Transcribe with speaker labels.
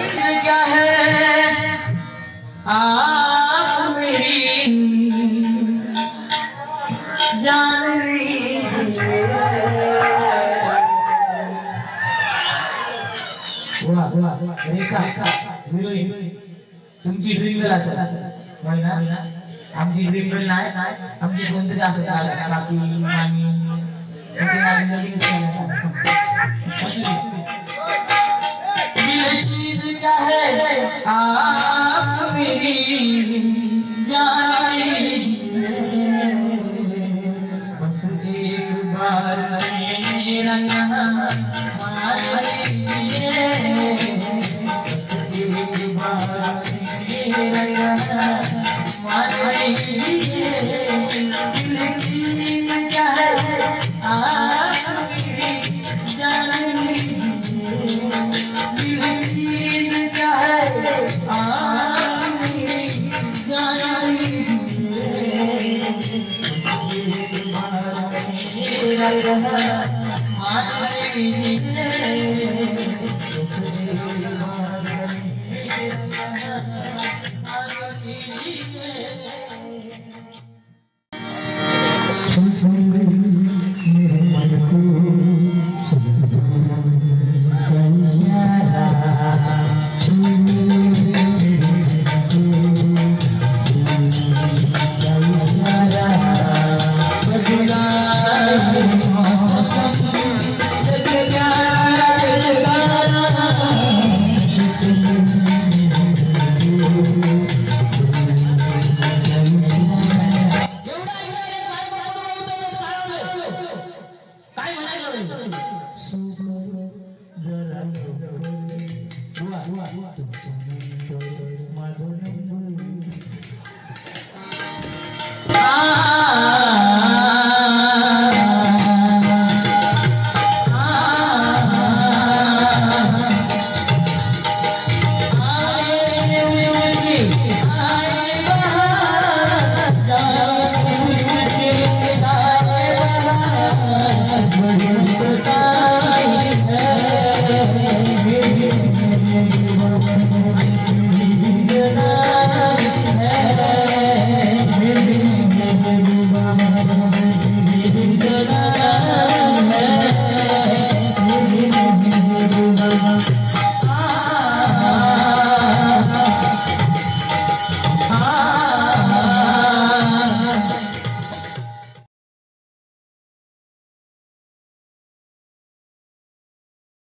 Speaker 1: क्या है आप मेरी जान रही। रेखा हिरोईन तुमची ड्रीम गर्ल असेल होय ना? आमची ड्रीम गर्ल नाही, आमची कोणतरी असेल बाकी मामी चीज क्या है आप मेरी जान बस एक बार मेरा नाम